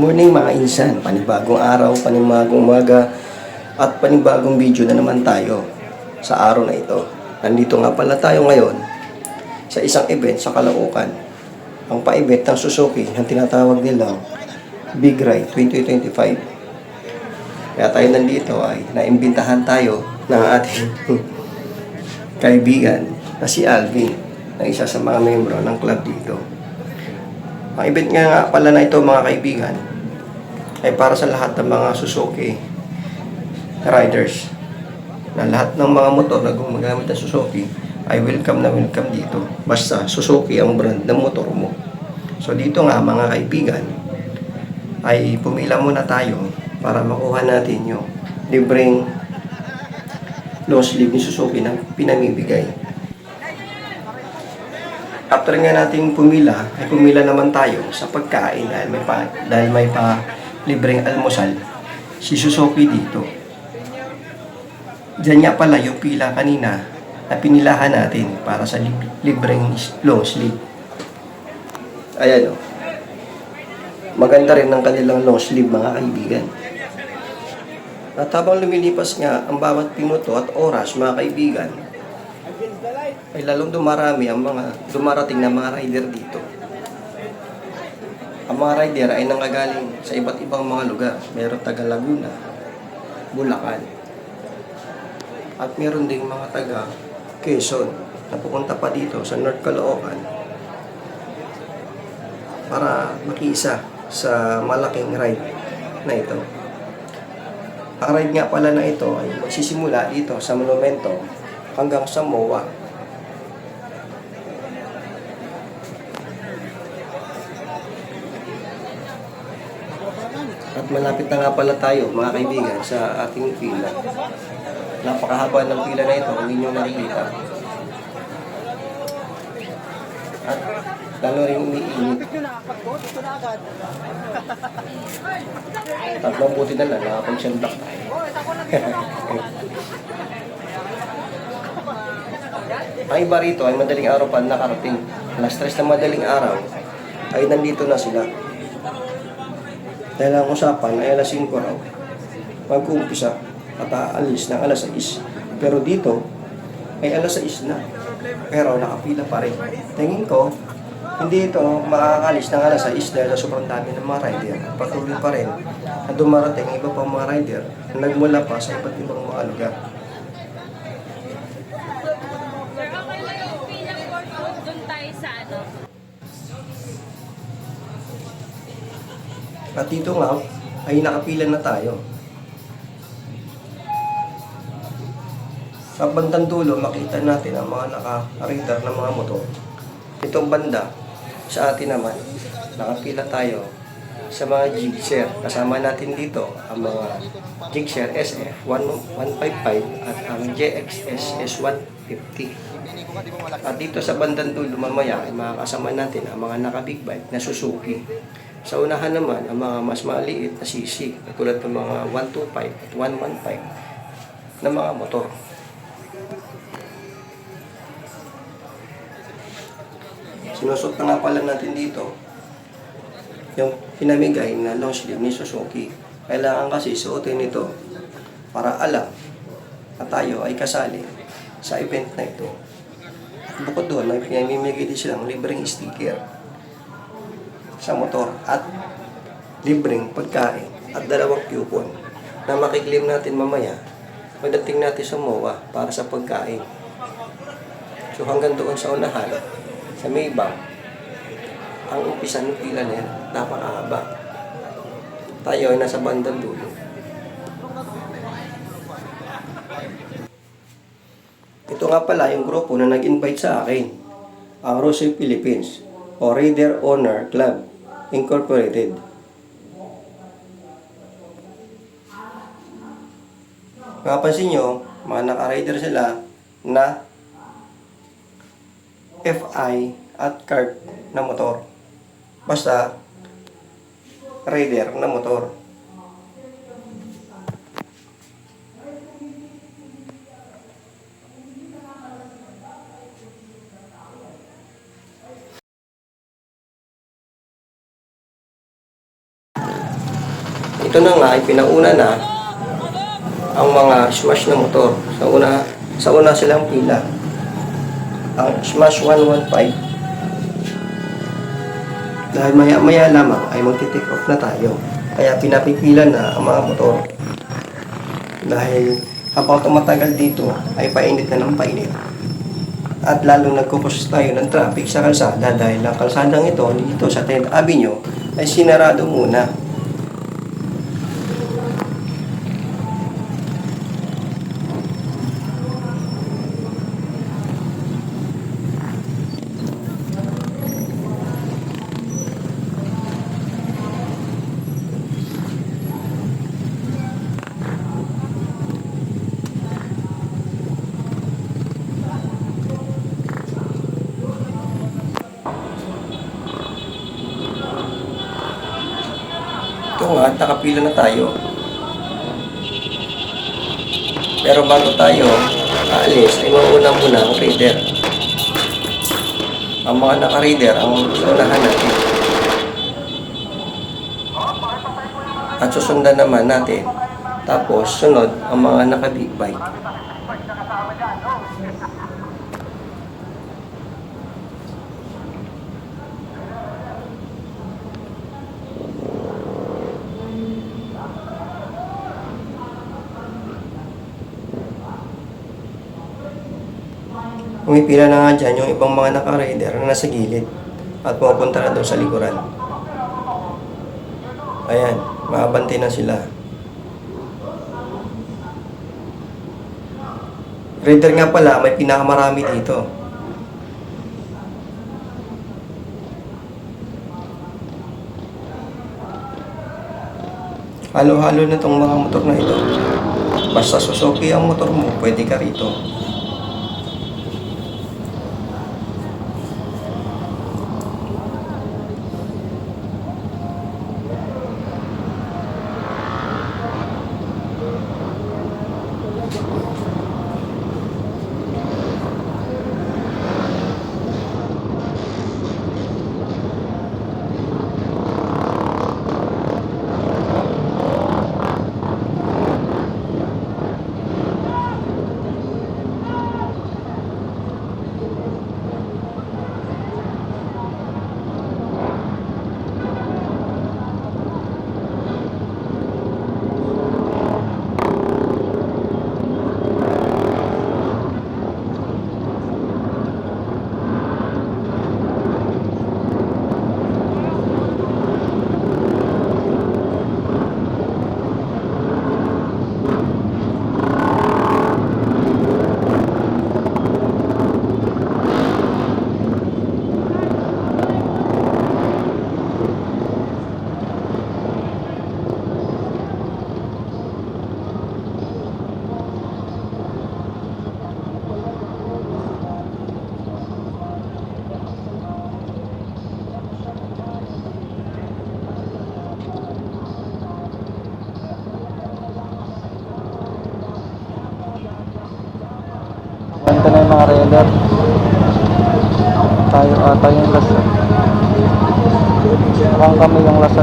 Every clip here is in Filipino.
Morning mga insan, panibagong araw, panibagong umaga, at panibagong video na naman tayo sa araw na ito. Nandito nga pala tayo ngayon sa isang event sa Caloocan. Ang pa-event ng Suzuki, ang tinatawag nilang Big Ride 2025. Kaya tayo nandito ay naimbitahan tayo ng ating kaibigan na si Alvin, na isa sa mga membro ng club dito. Ang event nga pala na ito mga kaibigan ay para sa lahat ng mga Suzuki riders, na lahat ng mga motor na gumagamit ng Suzuki ay welcome na welcome dito, basta Suzuki ang brand ng motor mo. So dito nga mga kaibigan ay pumila muna tayo para makuha natin yung libreng long sleeve ni Suzuki na pinamibigay. After nga nating pumila, ay pumila naman tayo sa pagkain dahil may pa libreng almusal si Suzuki dito. Diyan nga pala yung pila kanina na pinilahan natin para sa libreng long sleeve. Ayan o. Maganda rin ang kanilang long sleeve mga kaibigan. At habang lumilipas nga ang bawat minuto at oras mga kaibigan, ay lalong dumarami ang dumarating na mga rider dito. Ang mga rider ay nanggagaling sa iba't ibang mga lugar. Meron taga Laguna, Bulacan, at meron ding mga taga Quezon na pupunta pa dito sa North Caloocan para makiisa sa malaking ride na ito. Ang ride nga pala na ito ay magsisimula dito sa Monumento hanggang sa MOA. At malapit na nga pala tayo mga kaibigan sa ating pila. Napakahaba ng pila na ito, hindi nyo nakikita. At lalo rin umiinit. At mabuti na lang, nakapag-sandblock tayo. Ang iba rito ay madaling araw pa nakarating. Alas 3 na madaling araw ay nandito na sila. Dahil ang usapan ay alas 5 raw mag-uumpisa at aalis ng alas 6. Pero dito ay alas 6 na. Pero nakapila pa rin. Tingin ko, hindi ito makakalis ng alas 6 dahil sobrang dami ng mga rider. Patuloy pa rin na dumarating iba pang mga rider na nagmula pa sa iba't ibang mga lugar. At dito nga, ay nakapila na tayo. Sa bandang dulo, makita natin ang mga naka-rider ng mga motor. Itong banda, sa atin naman, nakapila tayo sa mga Gixxer. Kasama natin dito ang mga Gixxer SF1155 at ang JXS S150. At dito sa bandang dulo, mamaya, ay makakasama natin ang mga naka-big bike na Suzuki. Sa unahan naman, ang mga mas maliit na CC, katulad ng mga 125 at 115 na mga motor. Sinusot na nga pala natin dito yung pinamigay na long sleeve ni Suzuki. Kailangan kasi suotin ito para alam na tayo ay kasali sa event na ito. At bukod doon, may pinamimigay din silang libreng sticker sa motor at libreng pagkain at 2 coupon na makiklaim natin mamaya pagdating natin sa MOA para sa pagkain. So hanggang doon sa unahan, sa Maybang, ang umpisa ng pila na yan, napakahaba. Tayo ay nasa bandang dulo. Ito nga pala yung grupo na nag-invite sa akin, ang Rosy Philippines o Raider Owner Club Incorporated. Mapapansin nyo, mga naka-rider sila na FI at kart na motor. Basta rider na motor. ito na nga ay pinauna na ang mga Smash na motor. Sa una silang pila. Ang Smash 115. Dahil maya lamang ay magti-take off na tayo. Kaya pinapipila na ang mga motor. Dahil habang tumatagal dito ay painit na ng painit. At lalong nagkukos tayo ng traffic sa kalsada dahil ang kalsadang ito dito sa 10th Avenue ay sinarado muna. Ito nga, nakapila na tayo. Pero bago tayo aalis, ay mauna muna ang reader. Ang mga naka-reader ang unahan natin. At susundan naman natin. Tapos sunod ang mga naka-big bike. Pumipila na nga dyan yung ibang mga naka-rider na nasa gilid at pupunta na doon sa likuran. Ayan, makabante na sila. Rider nga pala, may pinakamarami dito. Halo-halo na itong mga motor na ito. Basta Suzuki ang motor mo, pwede ka rito. Ito na yung mga rider. Tayo ata yung last. Mukhang kami yung last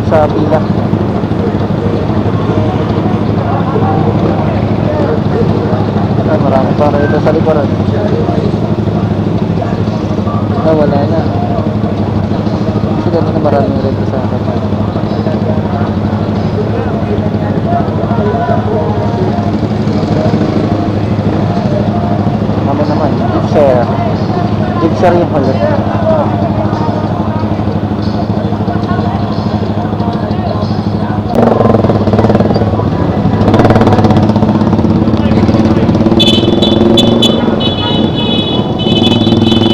sa pila. Ay, marami pa rider sa likuran. Wala na. Kasi ganun na maraming rider sa akin. Kami naman, Gipser yung halit.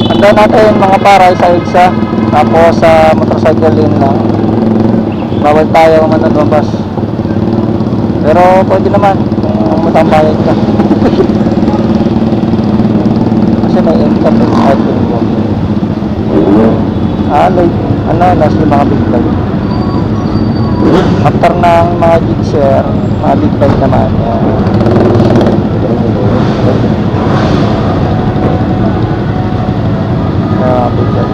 Handa natin mga paray sa EDSA. Tapos sa motorcycle lane lang. Bawal tayo mananabas. Pero pwede naman kung matambayan ka. Kasi may income sa cycling ko. Last yung mga big bike. After ng mga Gipser, mga big bike naman. Big bike.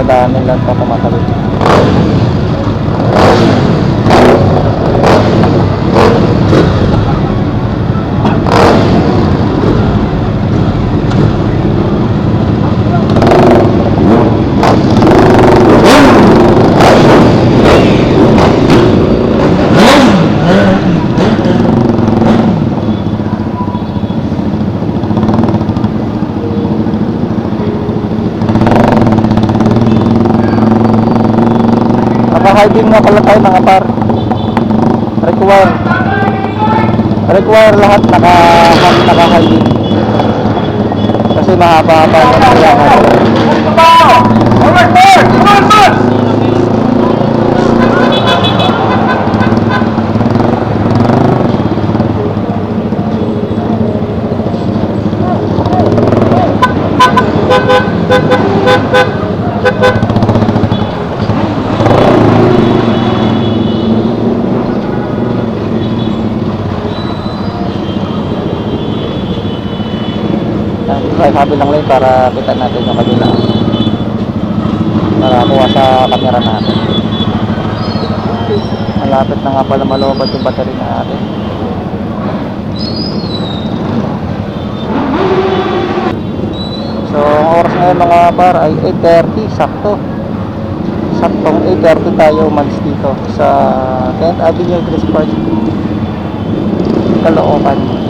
dadaan nila ito kumatawid. Naka-hiding nga pala tayo mga par. Require lahat naka-hiding. Kasi mahaba-haba yung kailangan. Sabi lang lang para kita natin yung kabila, para kuha sa camera natin. Malapit na nga pala malobad yung battery natin. So ang oras ngayon mga par ay 8:30, saktong 8:30 tayo umalis dito sa 10th Avenue Grace Park, Caloocan.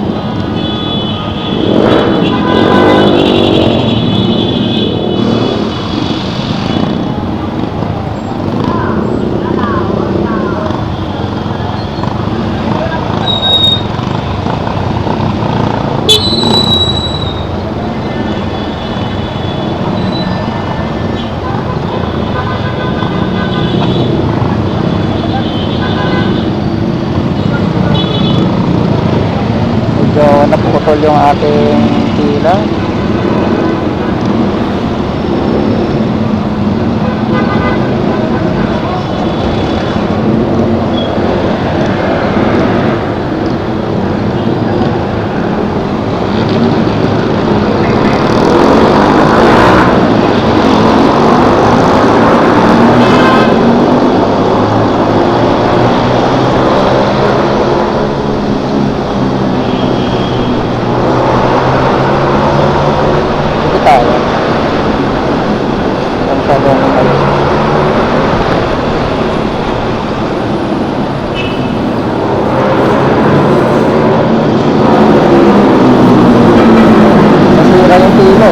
Medyo naputol yung ating pila. Nasira yung pila.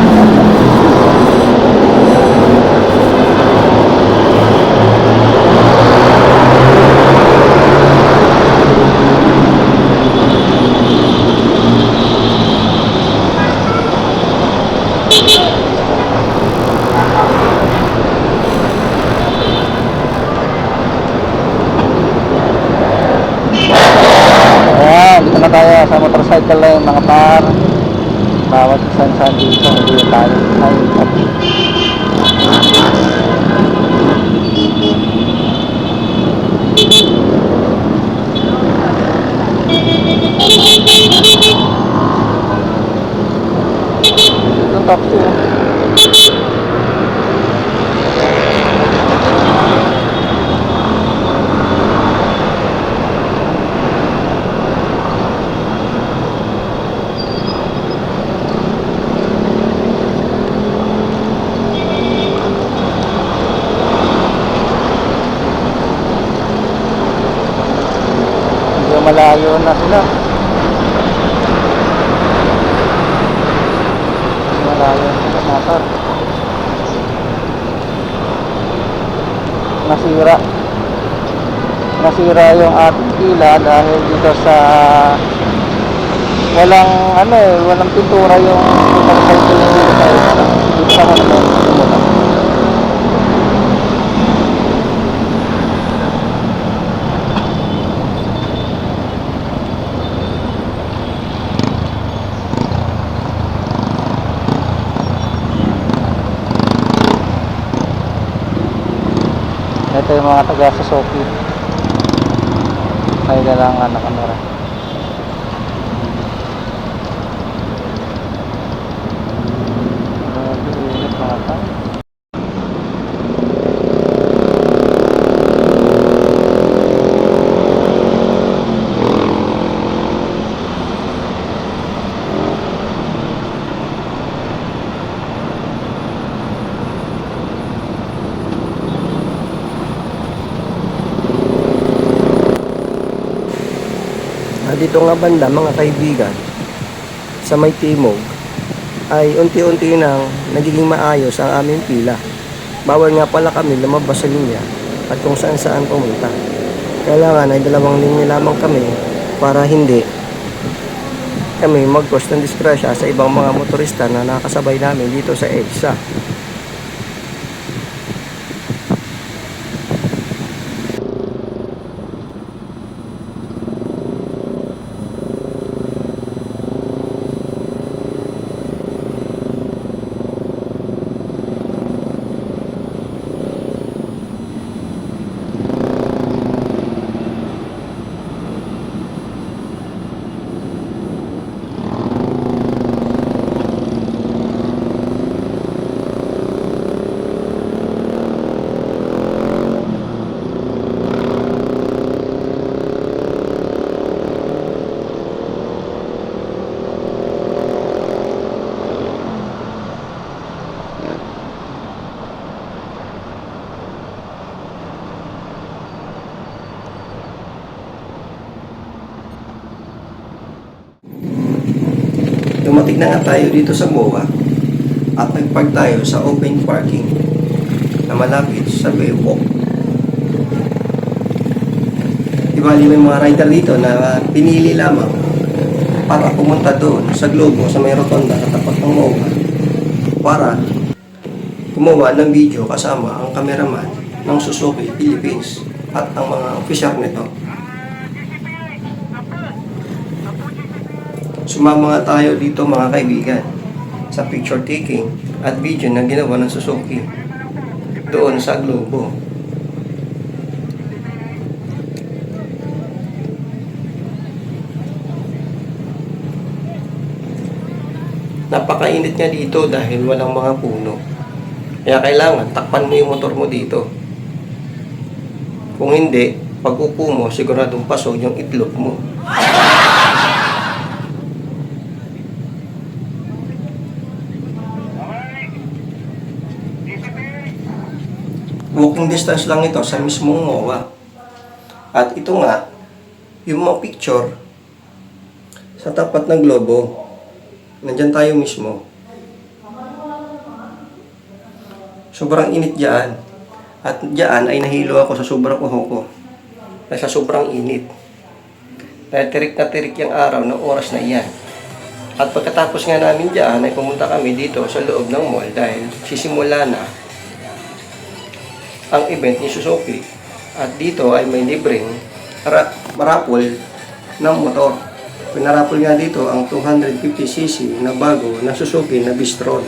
Dito na tayo sa motorcycle lane mga par. Bawat saan dito hindi tayo ay itong taxi. Malayo na sila. Malayo na sila motor. Nasira yung ating pila dahil dito sa walang pintura yung motorcycle dito sa kanila. Ito yung mga taga Suzuki. May dalangan na kamera. Init mga tayo. dito nga banda mga kaibigan, sa may timog, ay unti-unti nang nagiging maayos ang aming pila. Bawal nga pala kami lumabas sa linya at kung saan saan pumunta. Kailangan ay 2 linya lamang kami para hindi kami mag-cause ng disgrasya sa ibang mga motorista na nakasabay namin dito sa EDSA. Dumating na nga tayo dito sa MOA at nagpark tayo sa open parking na malapit sa Baywalk. Ibali may mga rider dito na pinili lamang para pumunta doon sa Globo sa may rotonda sa tapat ng MOA para gumawa ng video kasama ang cameraman ng Suzuki Philippines at ang mga opisyal nito. Sumama nga tayo dito mga kaibigan sa picture taking at video na ginawa ng Suzuki doon sa Globo. Napakainit nga dito dahil walang mga puno. Kaya kailangan takpan mo yung motor mo dito. Kung hindi, pag upo mo, siguradong pasok yung itlog mo. Walking distance lang ito sa mismong MOA. At ito nga, yung mga picture sa tapat ng Globo. Nandyan tayo mismo. Sobrang init dyan. At dyan ay nahilo ako sa sobrang uho ko. Sa sobrang init. Dahil tirik na tirik yung araw ng oras na iyan. At pagkatapos nga namin dyan ay pumunta kami dito sa loob ng mall dahil sisimula na ang event ni Suzuki. At dito ay may libreng marapol ng motor. Pinarapol nga dito ang 250cc na bago na Suzuki na Bistron.